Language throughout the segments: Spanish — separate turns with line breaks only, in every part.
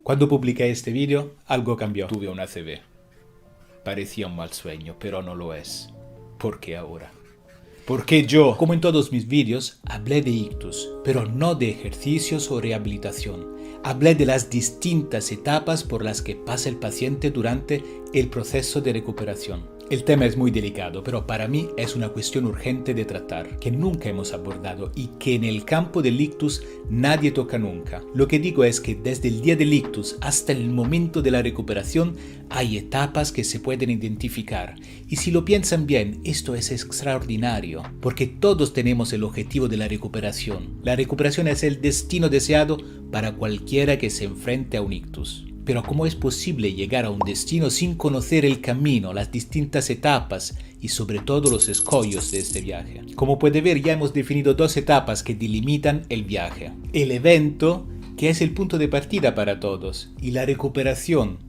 Cuando publiqué este vídeo, algo cambió. Tuve un ACV. Parecía un mal sueño, pero no lo es. ¿Por qué ahora? Porque yo, como en todos mis vídeos, hablé de ictus, pero no de ejercicios o rehabilitación. Hablé de las distintas etapas por las que pasa el paciente durante el proceso de recuperación. El tema es muy delicado, pero para mí es una cuestión urgente de tratar, que nunca hemos abordado y que en el campo del ictus nadie toca nunca. Lo que digo es que desde el día del ictus hasta el momento de la recuperación hay etapas que se pueden identificar. Y si lo piensan bien, esto es extraordinario, porque todos tenemos el objetivo de la recuperación. La recuperación es el destino deseado para cualquiera que se enfrente a un ictus. Pero ¿cómo es posible llegar a un destino sin conocer el camino, las distintas etapas y sobre todo los escollos de este viaje? Como puede ver, ya hemos definido dos etapas que delimitan el viaje. El evento, que es el punto de partida para todos, y la recuperación,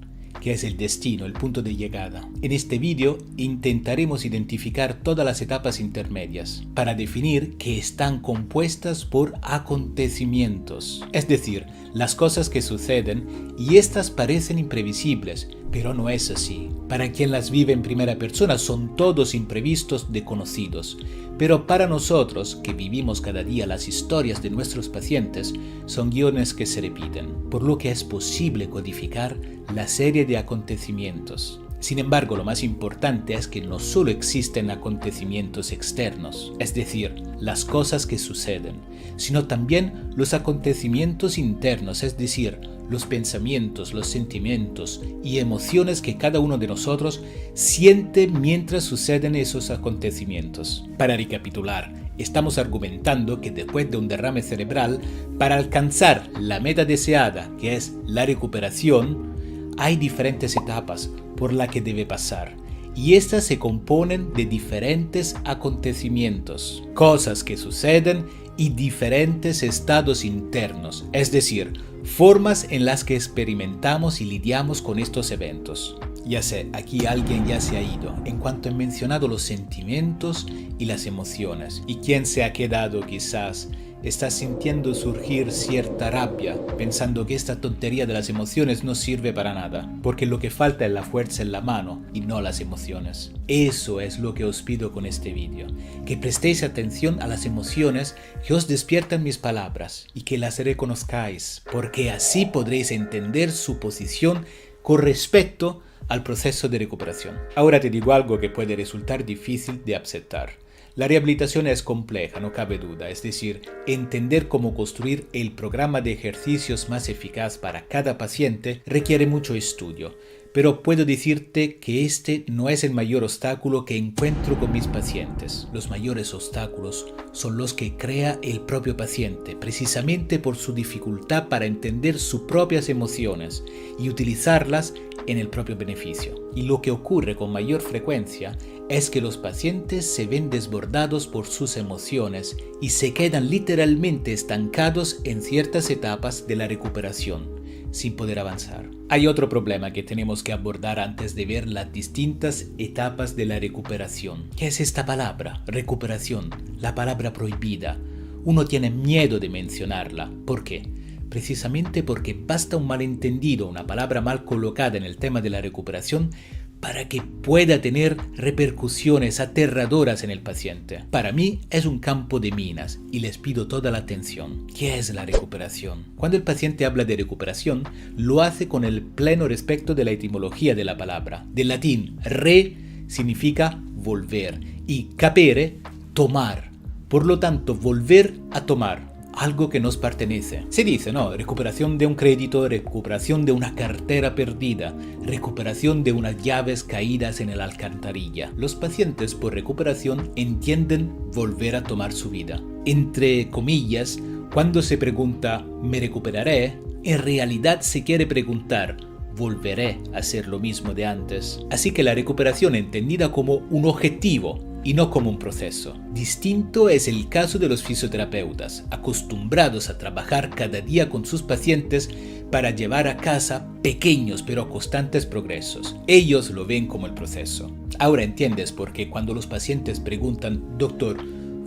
que es el destino, el punto de llegada. En este vídeo intentaremos identificar todas las etapas intermedias para definir que están compuestas por acontecimientos, es decir, las cosas que suceden y estas parecen imprevisibles, pero no es así. Para quien las vive en primera persona son todos imprevistos desconocidos, pero para nosotros que vivimos cada día las historias de nuestros pacientes son guiones que se repiten, por lo que es posible codificar la serie de acontecimientos. Sin embargo, lo más importante es que no solo existen acontecimientos externos, es decir, las cosas que suceden, sino también los acontecimientos internos, es decir, los pensamientos, los sentimientos y emociones que cada uno de nosotros siente mientras suceden esos acontecimientos. Para recapitular, estamos argumentando que después de un derrame cerebral, para alcanzar la meta deseada, que es la recuperación, hay diferentes etapas por las que debe pasar, y estas se componen de diferentes acontecimientos, cosas que suceden y diferentes estados internos, es decir, formas en las que experimentamos y lidiamos con estos eventos. Ya sé, aquí alguien ya se ha ido, en cuanto he mencionado los sentimientos y las emociones, y quien se ha quedado quizás está sintiendo surgir cierta rabia, pensando que esta tontería de las emociones no sirve para nada, porque lo que falta es la fuerza en la mano y no las emociones. Eso es lo que os pido con este vídeo, que prestéis atención a las emociones que os despiertan mis palabras y que las reconozcáis, porque así podréis entender su posición con respecto al proceso de recuperación. Ahora te digo algo que puede resultar difícil de aceptar. La rehabilitación es compleja, no cabe duda, es decir, entender cómo construir el programa de ejercicios más eficaz para cada paciente requiere mucho estudio, pero puedo decirte que este no es el mayor obstáculo que encuentro con mis pacientes. Los mayores obstáculos son los que crea el propio paciente, precisamente por su dificultad para entender sus propias emociones y utilizarlas en el propio beneficio. Y lo que ocurre con mayor frecuencia es que los pacientes se ven desbordados por sus emociones y se quedan literalmente estancados en ciertas etapas de la recuperación, sin poder avanzar. Hay otro problema que tenemos que abordar antes de ver las distintas etapas de la recuperación. ¿Qué es esta palabra? Recuperación, la palabra prohibida. Uno tiene miedo de mencionarla. ¿Por qué? Precisamente porque basta un malentendido, una palabra mal colocada en el tema de la recuperación para que pueda tener repercusiones aterradoras en el paciente. Para mí es un campo de minas y les pido toda la atención. ¿Qué es la recuperación? Cuando el paciente habla de recuperación, lo hace con el pleno respecto de la etimología de la palabra. Del latín re significa volver y capere, tomar. Por lo tanto, volver a tomar algo que nos pertenece. Se dice, ¿no? Recuperación de un crédito, recuperación de una cartera perdida, recuperación de unas llaves caídas en la alcantarilla. Los pacientes por recuperación entienden volver a tomar su vida. Entre comillas, cuando se pregunta ¿me recuperaré?, en realidad se quiere preguntar ¿volveré a hacer lo mismo de antes? Así que la recuperación entendida como un objetivo y no como un proceso. Distinto es el caso de los fisioterapeutas, acostumbrados a trabajar cada día con sus pacientes para llevar a casa pequeños pero constantes progresos. Ellos lo ven como el proceso. Ahora entiendes por qué cuando los pacientes preguntan, doctor,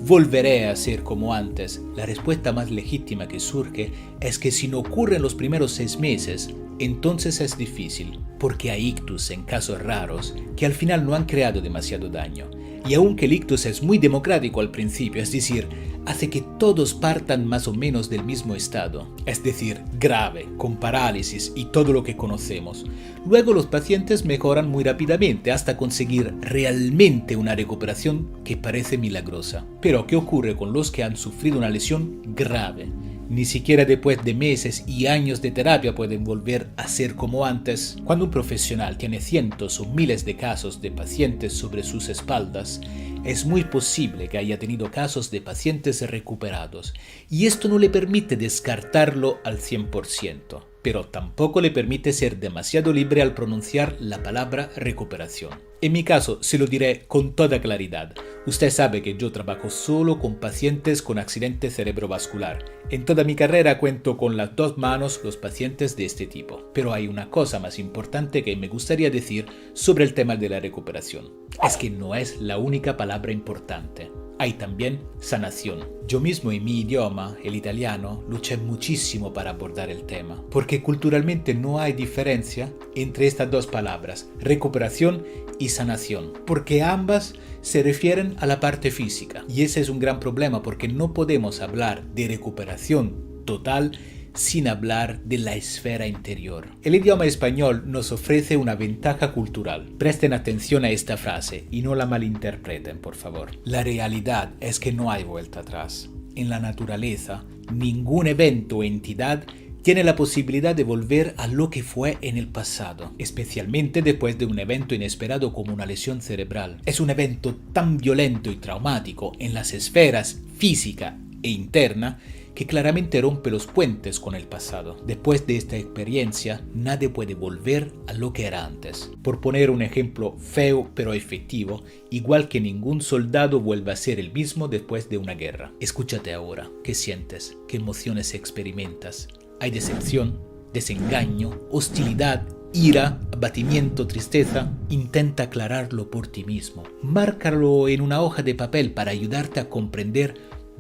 ¿volveré a ser como antes? La respuesta más legítima que surge es que si no ocurre en los primeros 6 meses, entonces es difícil, porque hay ictus en casos raros que al final no han creado demasiado daño. Y aunque el ictus es muy democrático al principio, es decir, hace que todos partan más o menos del mismo estado, es decir, grave, con parálisis y todo lo que conocemos, luego los pacientes mejoran muy rápidamente hasta conseguir realmente una recuperación que parece milagrosa. Pero ¿qué ocurre con los que han sufrido una lesión grave? Ni siquiera después de meses y años de terapia pueden volver a ser como antes. Cuando un profesional tiene cientos o miles de casos de pacientes sobre sus espaldas, es muy posible que haya tenido casos de pacientes recuperados, y esto no le permite descartarlo al 100%, pero tampoco le permite ser demasiado libre al pronunciar la palabra recuperación. En mi caso, se lo diré con toda claridad. Usted sabe que yo trabajo solo con pacientes con accidente cerebrovascular. En toda mi carrera cuento con las dos manos los pacientes de este tipo. Pero hay una cosa más importante que me gustaría decir sobre el tema de la recuperación. Es que no es la única palabra importante. Hay también sanación. Yo mismo en mi idioma, el italiano, luché muchísimo para abordar el tema, porque culturalmente no hay diferencia entre estas dos palabras, recuperación y sanación, porque ambas se refieren a la parte física. Y ese es un gran problema porque no podemos hablar de recuperación total sin hablar de la esfera interior. El idioma español nos ofrece una ventaja cultural. Presten atención a esta frase y no la malinterpreten, por favor. La realidad es que no hay vuelta atrás. En la naturaleza, ningún evento o entidad tiene la posibilidad de volver a lo que fue en el pasado, especialmente después de un evento inesperado como una lesión cerebral. Es un evento tan violento y traumático en las esferas física e interna que claramente rompe los puentes con el pasado. Después de esta experiencia, nadie puede volver a lo que era antes. Por poner un ejemplo feo pero efectivo, igual que ningún soldado vuelve a ser el mismo después de una guerra. Escúchate ahora, ¿qué sientes? ¿Qué emociones experimentas? ¿Hay decepción, desengaño, hostilidad, ira, abatimiento, tristeza? Intenta aclararlo por ti mismo. Márcalo en una hoja de papel para ayudarte a comprender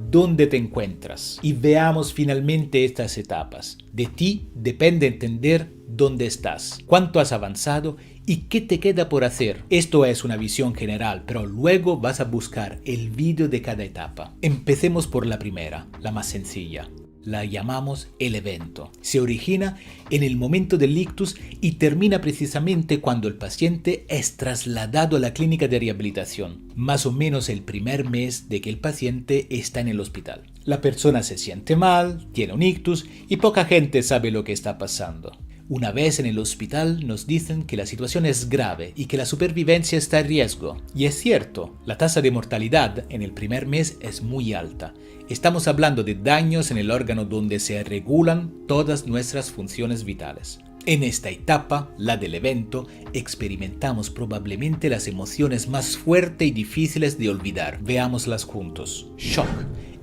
dónde te encuentras. Y veamos finalmente estas etapas. De ti depende entender dónde estás, cuánto has avanzado y qué te queda por hacer. Esto es una visión general, pero luego vas a buscar el vídeo de cada etapa. Empecemos por la primera, la más sencilla. La llamamos el evento. Se origina en el momento del ictus y termina precisamente cuando el paciente es trasladado a la clínica de rehabilitación, más o menos el primer mes de que el paciente está en el hospital. La persona se siente mal, tiene un ictus y poca gente sabe lo que está pasando. Una vez en el hospital nos dicen que la situación es grave y que la supervivencia está en riesgo. Y es cierto, la tasa de mortalidad en el primer mes es muy alta. Estamos hablando de daños en el órgano donde se regulan todas nuestras funciones vitales. En esta etapa, la del evento, experimentamos probablemente las emociones más fuertes y difíciles de olvidar. Veámoslas juntos. Shock.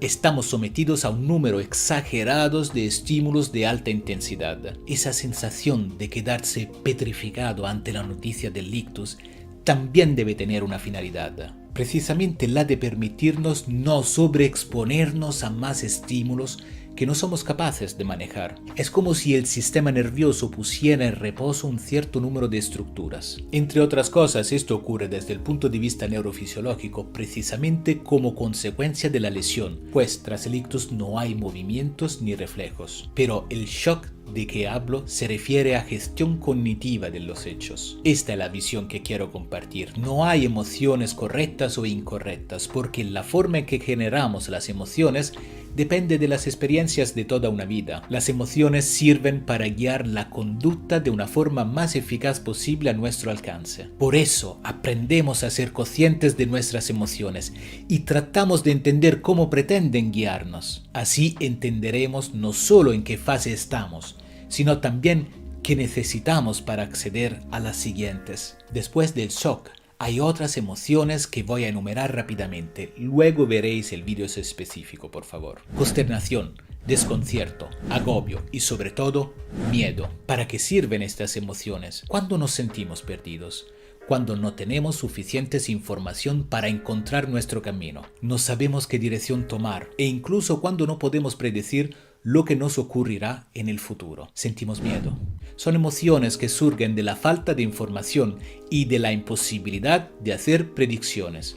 Estamos sometidos a un número exagerado de estímulos de alta intensidad. Esa sensación de quedarse petrificado ante la noticia del ictus también debe tener una finalidad. Precisamente la de permitirnos no sobreexponernos a más estímulos que no somos capaces de manejar. Es como si el sistema nervioso pusiera en reposo un cierto número de estructuras. Entre otras cosas, esto ocurre desde el punto de vista neurofisiológico precisamente como consecuencia de la lesión, pues tras el ictus no hay movimientos ni reflejos. Pero el shock de que hablo se refiere a gestión cognitiva de los hechos. Esta es la visión que quiero compartir. No hay emociones correctas o incorrectas, porque la forma en que generamos las emociones depende de las experiencias de toda una vida. Las emociones sirven para guiar la conducta de una forma más eficaz posible a nuestro alcance. Por eso aprendemos a ser conscientes de nuestras emociones y tratamos de entender cómo pretenden guiarnos. Así entenderemos no solo en qué fase estamos, sino también qué necesitamos para acceder a las siguientes. Después del shock, hay otras emociones que voy a enumerar rápidamente. Luego veréis el vídeo específico, por favor. Consternación, desconcierto, agobio y sobre todo, miedo. ¿Para qué sirven estas emociones? ¿Cuándo nos sentimos perdidos? Cuando no tenemos suficientes información para encontrar nuestro camino. No sabemos qué dirección tomar e incluso cuando no podemos predecir lo que nos ocurrirá en el futuro. Sentimos miedo. Son emociones que surgen de la falta de información y de la imposibilidad de hacer predicciones.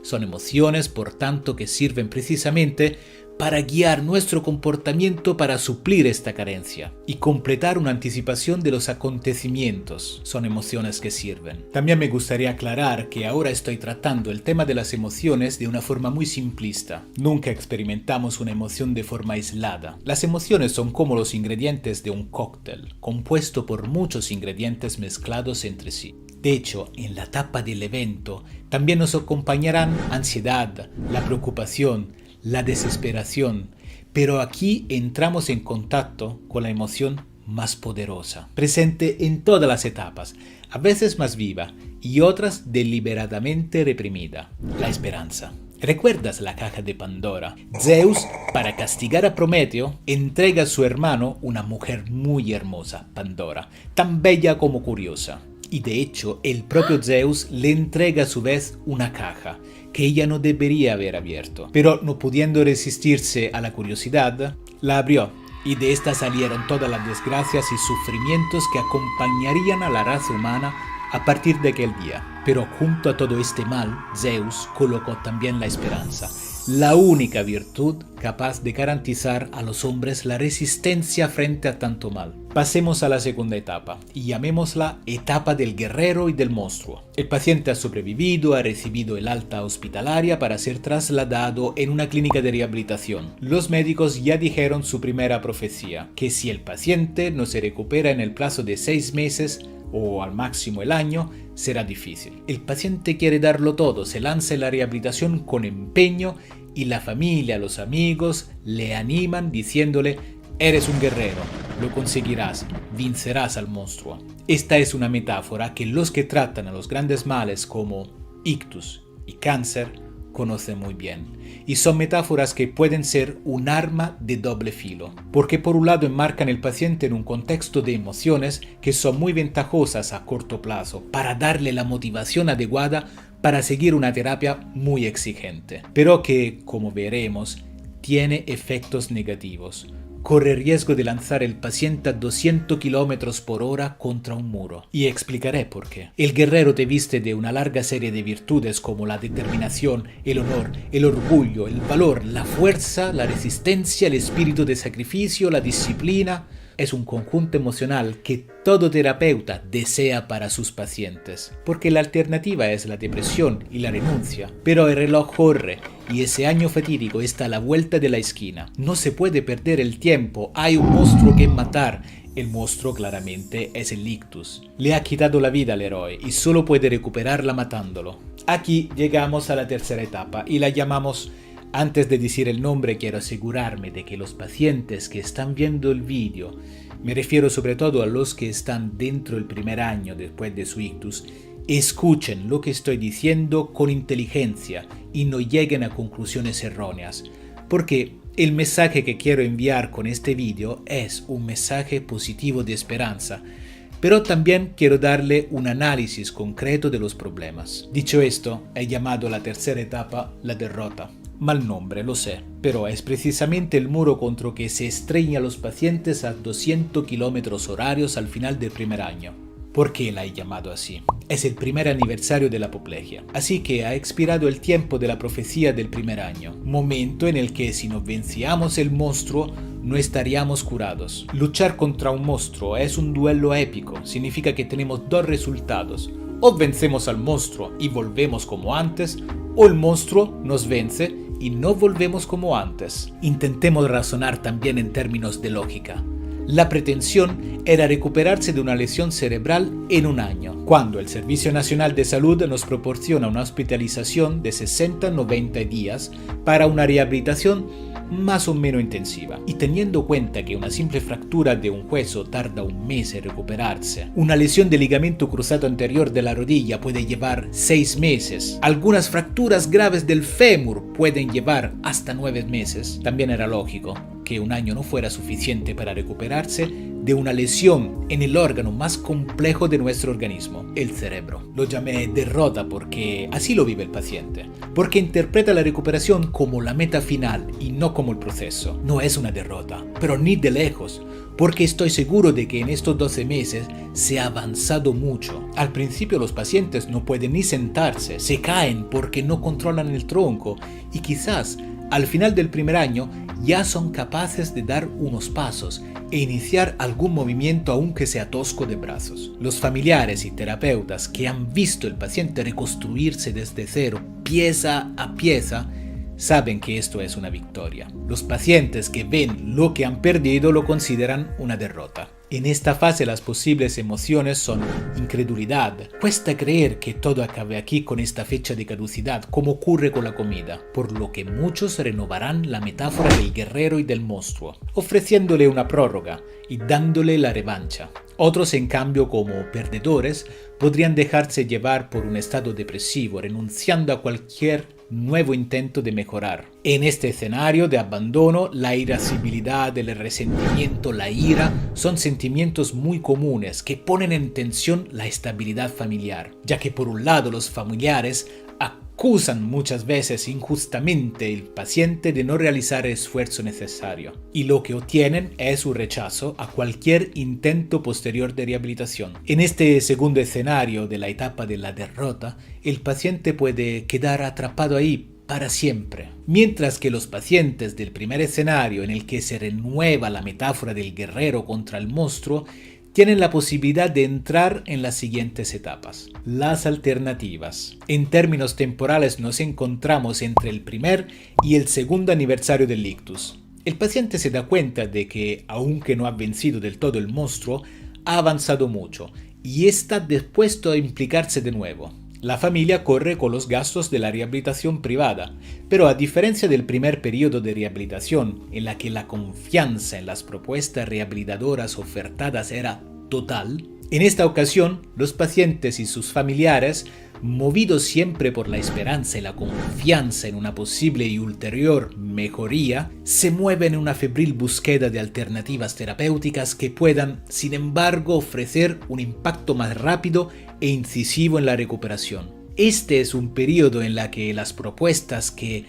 Son emociones, por tanto, que sirven precisamente para guiar nuestro comportamiento para suplir esta carencia y completar una anticipación de los acontecimientos. Son emociones que sirven. También me gustaría aclarar que ahora estoy tratando el tema de las emociones de una forma muy simplista. Nunca experimentamos una emoción de forma aislada. Las emociones son como los ingredientes de un cóctel, compuesto por muchos ingredientes mezclados entre sí. De hecho, en la etapa del evento también nos acompañarán ansiedad, la preocupación, la desesperación, pero aquí entramos en contacto con la emoción más poderosa, presente en todas las etapas, a veces más viva y otras deliberadamente reprimida, la esperanza. ¿Recuerdas la caja de Pandora? Zeus, para castigar a Prometeo, entrega a su hermano una mujer muy hermosa, Pandora, tan bella como curiosa. Y de hecho, el propio Zeus le entrega a su vez una caja que ella no debería haber abierto. Pero no pudiendo resistirse a la curiosidad, la abrió y de esta salieron todas las desgracias y sufrimientos que acompañarían a la raza humana a partir de aquel día. Pero junto a todo este mal, Zeus colocó también la esperanza, la única virtud capaz de garantizar a los hombres la resistencia frente a tanto mal. Pasemos a la segunda etapa, y llamémosla etapa del guerrero y del monstruo. El paciente ha sobrevivido, ha recibido el alta hospitalaria para ser trasladado en una clínica de rehabilitación. Los médicos ya dijeron su primera profecía, que si el paciente no se recupera en el plazo de 6 meses, o al máximo el año, será difícil. El paciente quiere darlo todo, se lanza en la rehabilitación con empeño y la familia, los amigos le animan diciéndole: eres un guerrero, lo conseguirás, vencerás al monstruo. Esta es una metáfora que los que tratan a los grandes males como ictus y cáncer conocen muy bien, y son metáforas que pueden ser un arma de doble filo, porque por un lado enmarcan al paciente en un contexto de emociones que son muy ventajosas a corto plazo, para darle la motivación adecuada para seguir una terapia muy exigente, pero que, como veremos, tiene efectos negativos. Corre riesgo de lanzar el paciente a 200 km por hora contra un muro. Y explicaré por qué. El guerrero te viste de una larga serie de virtudes como la determinación, el honor, el orgullo, el valor, la fuerza, la resistencia, el espíritu de sacrificio, la disciplina. Es un conjunto emocional que todo terapeuta desea para sus pacientes, porque la alternativa es la depresión y la renuncia. Pero el reloj corre y ese año fatídico está a la vuelta de la esquina. No se puede perder el tiempo, hay un monstruo que matar. El monstruo claramente es el ictus. Le ha quitado la vida al héroe y solo puede recuperarla matándolo. Aquí llegamos a la tercera etapa y la llamamos... Antes de decir el nombre, quiero asegurarme de que los pacientes que están viendo el vídeo, me refiero sobre todo a los que están dentro del primer año después de su ictus, escuchen lo que estoy diciendo con inteligencia y no lleguen a conclusiones erróneas, porque el mensaje que quiero enviar con este vídeo es un mensaje positivo de esperanza, pero también quiero darle un análisis concreto de los problemas. Dicho esto, he llamado a la tercera etapa la derrota. Mal nombre, lo sé, pero es precisamente el muro contra que se estrella a los pacientes a 200 km horarios al final del primer año. ¿Por qué la he llamado así? Es el primer aniversario de la apoplejía, así que ha expirado el tiempo de la profecía del primer año, momento en el que si no vencíamos el monstruo, no estaríamos curados. Luchar contra un monstruo es un duelo épico, significa que tenemos dos resultados. O vencemos al monstruo y volvemos como antes, o el monstruo nos vence y no volvemos como antes. Intentemos razonar también en términos de lógica. La pretensión era recuperarse de una lesión cerebral en un año, cuando el Servicio Nacional de Salud nos proporciona una hospitalización de 60-90 días para una rehabilitación más o menos intensiva. Y teniendo en cuenta que una simple fractura de un hueso tarda un mes en recuperarse, una lesión de ligamento cruzado anterior de la rodilla puede llevar 6 meses, algunas fracturas graves del fémur pueden llevar hasta 9 meses, también era lógico que un año no fuera suficiente para recuperarse de una lesión en el órgano más complejo de nuestro organismo, el cerebro. Lo llamé derrota porque así lo vive el paciente, porque interpreta la recuperación como la meta final y no como el proceso. No es una derrota, pero ni de lejos, porque estoy seguro de que en estos 12 meses se ha avanzado mucho. Al principio los pacientes no pueden ni sentarse, se caen porque no controlan el tronco y quizás al final del primer año ya son capaces de dar unos pasos e iniciar algún movimiento aunque sea tosco de brazos. Los familiares y terapeutas que han visto el paciente reconstruirse desde cero, pieza a pieza, saben que esto es una victoria. Los pacientes que ven lo que han perdido lo consideran una derrota. En esta fase las posibles emociones son incredulidad. Cuesta creer que todo acabe aquí con esta fecha de caducidad, como ocurre con la comida, por lo que muchos renovarán la metáfora del guerrero y del monstruo, ofreciéndole una prórroga y dándole la revancha. Otros, en cambio, como perdedores, podrían dejarse llevar por un estado depresivo, renunciando a cualquier nuevo intento de mejorar. En este escenario de abandono, la irascibilidad, el resentimiento, la ira son sentimientos muy comunes que ponen en tensión la estabilidad familiar, ya que por un lado los familiares acusan muchas veces injustamente al paciente de no realizar el esfuerzo necesario, y lo que obtienen es un rechazo a cualquier intento posterior de rehabilitación. En este segundo escenario de la etapa de la derrota, el paciente puede quedar atrapado ahí para siempre, mientras que los pacientes del primer escenario, en el que se renueva la metáfora del guerrero contra el monstruo, tienen la posibilidad de entrar en las siguientes etapas. Las alternativas. En términos temporales nos encontramos entre el primer y el segundo aniversario del ictus. El paciente se da cuenta de que, aunque no ha vencido del todo el monstruo, ha avanzado mucho y está dispuesto a implicarse de nuevo. La familia corre con los gastos de la rehabilitación privada, pero a diferencia del primer periodo de rehabilitación, en la que la confianza en las propuestas rehabilitadoras ofertadas era total, en esta ocasión los pacientes y sus familiares, movidos siempre por la esperanza y la confianza en una posible y ulterior mejoría, se mueven en una febril búsqueda de alternativas terapéuticas que puedan, sin embargo, ofrecer un impacto más rápido e incisivo en la recuperación. Este es un periodo en el que las propuestas que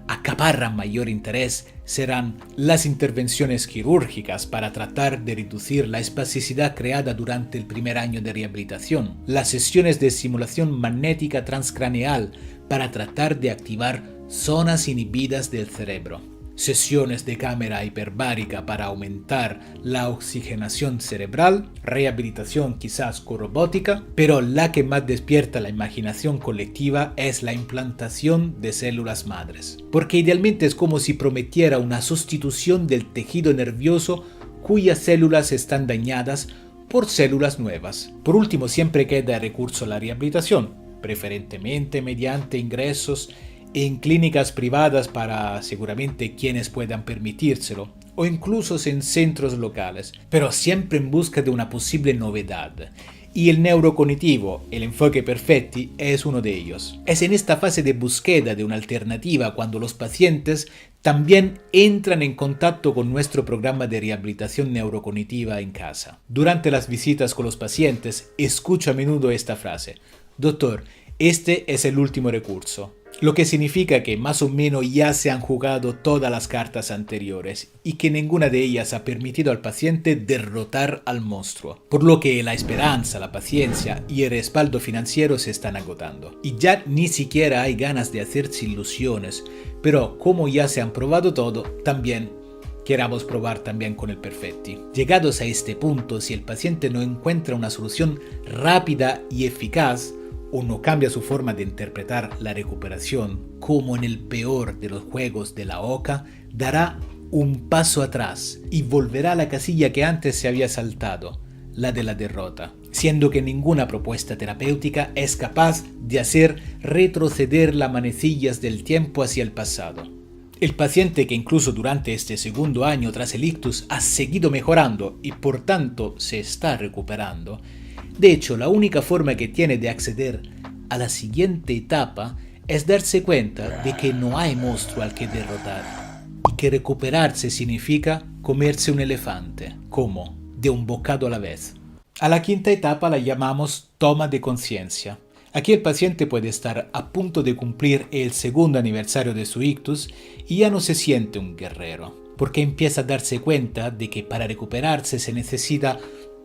acaparan mayor interés serán las intervenciones quirúrgicas para tratar de reducir la espasticidad creada durante el primer año de rehabilitación, las sesiones de estimulación magnética transcraneal para tratar de activar zonas inhibidas del cerebro, sesiones de cámara hiperbárica para aumentar la oxigenación cerebral, rehabilitación quizás con robótica, pero la que más despierta la imaginación colectiva es la implantación de células madres, porque idealmente es como si prometiera una sustitución del tejido nervioso cuyas células están dañadas por células nuevas. Por último, siempre queda el recurso a la rehabilitación, preferentemente mediante ingresos en clínicas privadas para seguramente quienes puedan permitírselo, o incluso en centros locales, pero siempre en busca de una posible novedad. Y el neurocognitivo, el enfoque Perfetti, es uno de ellos. Es en esta fase de búsqueda de una alternativa cuando los pacientes también entran en contacto con nuestro programa de rehabilitación neurocognitiva en casa. Durante las visitas con los pacientes, escucho a menudo esta frase: doctor, este es el último recurso. Lo que significa que más o menos ya se han jugado todas las cartas anteriores y que ninguna de ellas ha permitido al paciente derrotar al monstruo, por lo que la esperanza, la paciencia y el respaldo financiero se están agotando. Y ya ni siquiera hay ganas de hacerse ilusiones, pero como ya se han probado todo, también queramos probar también con el Perfetti. Llegados a este punto, si el paciente no encuentra una solución rápida y eficaz, o no cambia su forma de interpretar la recuperación, como en el peor de los juegos de la oca, dará un paso atrás y volverá a la casilla que antes se había saltado, la de la derrota, siendo que ninguna propuesta terapéutica es capaz de hacer retroceder las manecillas del tiempo hacia el pasado. El paciente que incluso durante este segundo año tras el ictus ha seguido mejorando y por tanto se está recuperando, de hecho, la única forma que tiene de acceder a la siguiente etapa es darse cuenta de que no hay monstruo al que derrotar y que recuperarse significa comerse un elefante. ¿Cómo? de un bocado a la vez. A la quinta etapa la llamamos toma de conciencia. Aquí el paciente puede estar a punto de cumplir el segundo aniversario de su ictus y ya no se siente un guerrero, porque empieza a darse cuenta de que para recuperarse se necesita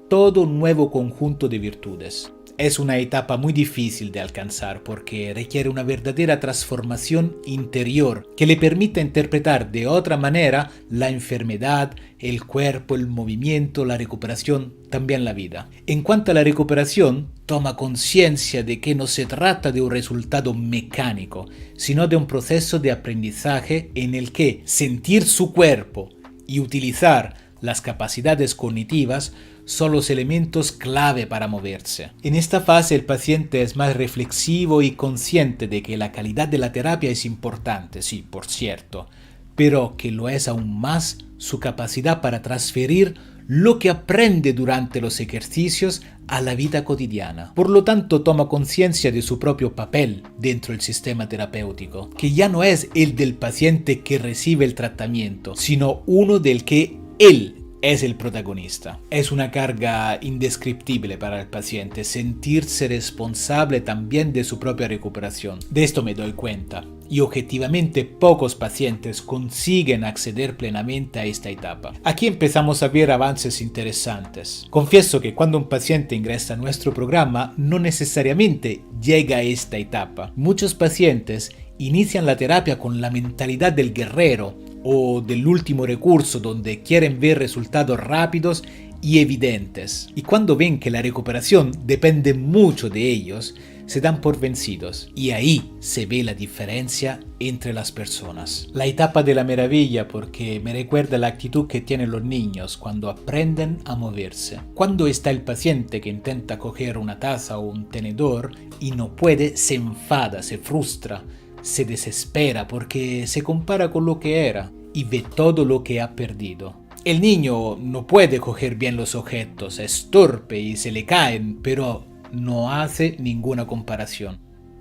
todo un nuevo conjunto de virtudes. Es una etapa muy difícil de alcanzar porque requiere una verdadera transformación interior que le permita interpretar de otra manera la enfermedad, el cuerpo, el movimiento, la recuperación, también la vida. En cuanto a la recuperación, toma conciencia de que no se trata de un resultado mecánico, sino de un proceso de aprendizaje en el que sentir su cuerpo y utilizar las capacidades cognitivas son los elementos clave para moverse. En esta fase el paciente es más reflexivo y consciente de que la calidad de la terapia es importante, sí, por cierto, pero que lo es aún más su capacidad para transferir lo que aprende durante los ejercicios a la vida cotidiana. Por lo tanto, toma conciencia de su propio papel dentro del sistema terapéutico, que ya no es el del paciente que recibe el tratamiento, sino uno del que él es el protagonista. Es una carga indescriptible para el paciente sentirse responsable también de su propia recuperación. De esto me doy cuenta. Y objetivamente pocos pacientes consiguen acceder plenamente a esta etapa. Aquí empezamos a ver avances interesantes. Confieso que cuando un paciente ingresa a nuestro programa no necesariamente llega a esta etapa. Muchos pacientes inician la terapia con la mentalidad del guerrero o del último recurso donde quieren ver resultados rápidos y evidentes. Y cuando ven que la recuperación depende mucho de ellos, se dan por vencidos. Y ahí se ve la diferencia entre las personas. La etapa de la maravilla porque me recuerda la actitud que tienen los niños cuando aprenden a moverse. Cuando está el paciente que intenta coger una taza o un tenedor y no puede, se enfada, se frustra, se desespera porque se compara con lo que era y ve todo lo que ha perdido. El niño no puede coger bien los objetos, es torpe y se le caen, pero no hace ninguna comparación.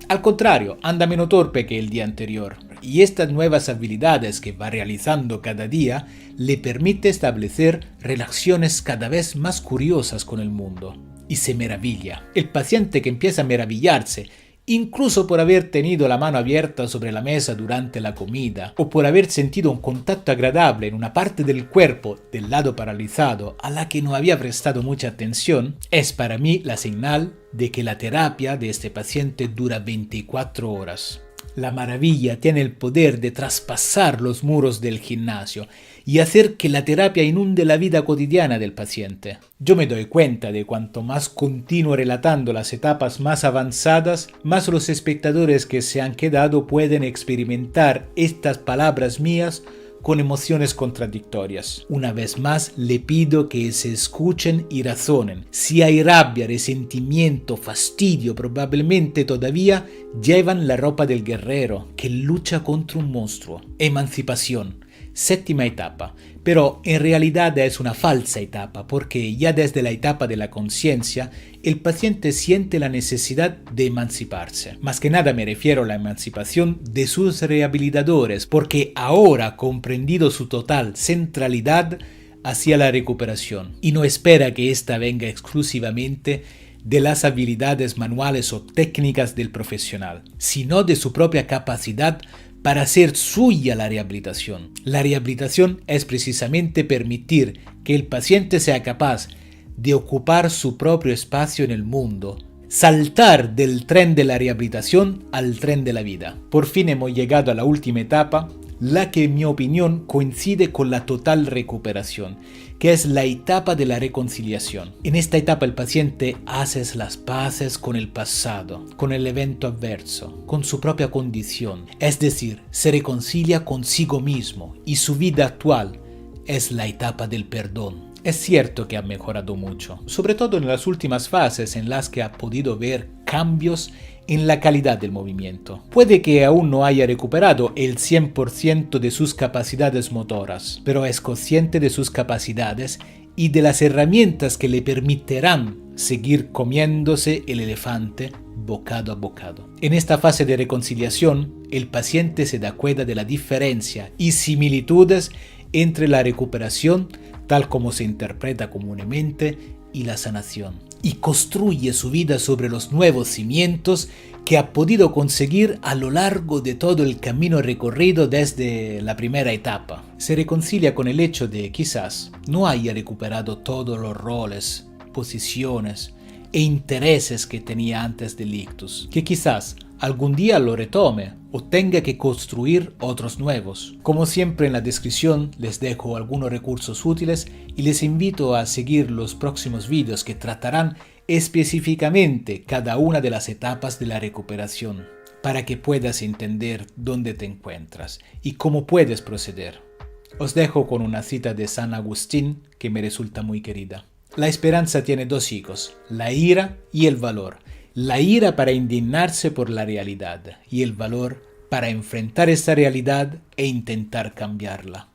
Al contrario, anda menos torpe que el día anterior. Y estas nuevas habilidades que va realizando cada día le permite establecer relaciones cada vez más curiosas con el mundo. Y se maravilla. El paciente que empieza a maravillarse incluso por haber tenido la mano abierta sobre la mesa durante la comida o por haber sentido un contacto agradable en una parte del cuerpo del lado paralizado a la que no había prestado mucha atención, es para mí la señal de que la terapia de este paciente dura 24 horas. La maravilla tiene el poder de traspasar los muros del gimnasio y hacer que la terapia inunde la vida cotidiana del paciente. Yo me doy cuenta de cuanto más continúo relatando las etapas más avanzadas, más los espectadores que se han quedado pueden experimentar estas palabras mías con emociones contradictorias. Una vez más le pido que se escuchen y razonen. Si hay rabia, resentimiento, fastidio, probablemente todavía llevan la ropa del guerrero que lucha contra un monstruo. Emancipación. Séptima etapa, pero en realidad es una falsa etapa porque ya desde la etapa de la conciencia el paciente siente la necesidad de emanciparse. Más que nada me refiero a la emancipación de sus rehabilitadores porque ahora ha comprendido su total centralidad hacia la recuperación y no espera que ésta venga exclusivamente de las habilidades manuales o técnicas del profesional, sino de su propia capacidad para hacer suya la rehabilitación. La rehabilitación es precisamente permitir que el paciente sea capaz de ocupar su propio espacio en el mundo, saltar del tren de la rehabilitación al tren de la vida. Por fin hemos llegado a la última etapa, la que en mi opinión coincide con la total recuperación, que es la etapa de la reconciliación. En esta etapa el paciente hace las paces con el pasado, con el evento adverso, con su propia condición, es decir, se reconcilia consigo mismo y su vida actual es la etapa del perdón. Es cierto que ha mejorado mucho, sobre todo en las últimas fases en las que ha podido ver cambios en la calidad del movimiento. Puede que aún no haya recuperado el 100% de sus capacidades motoras, pero es consciente de sus capacidades y de las herramientas que le permitirán seguir comiéndose el elefante bocado a bocado. En esta fase de reconciliación, el paciente se da cuenta de la diferencia y similitudes entre la recuperación, tal como se interpreta comúnmente, y la sanación, y construye su vida sobre los nuevos cimientos que ha podido conseguir a lo largo de todo el camino recorrido desde la primera etapa. Se reconcilia con el hecho de quizás no haya recuperado todos los roles, posiciones e intereses que tenía antes del ictus, que quizás algún día lo retome o tenga que construir otros nuevos. Como siempre en la descripción les dejo algunos recursos útiles y les invito a seguir los próximos vídeos que tratarán específicamente cada una de las etapas de la recuperación, para que puedas entender dónde te encuentras y cómo puedes proceder. Os dejo con una cita de San Agustín que me resulta muy querida. La esperanza tiene dos hijos, la ira y el valor. La ira para indignarse por la realidad y el valor para enfrentar esta realidad e intentar cambiarla.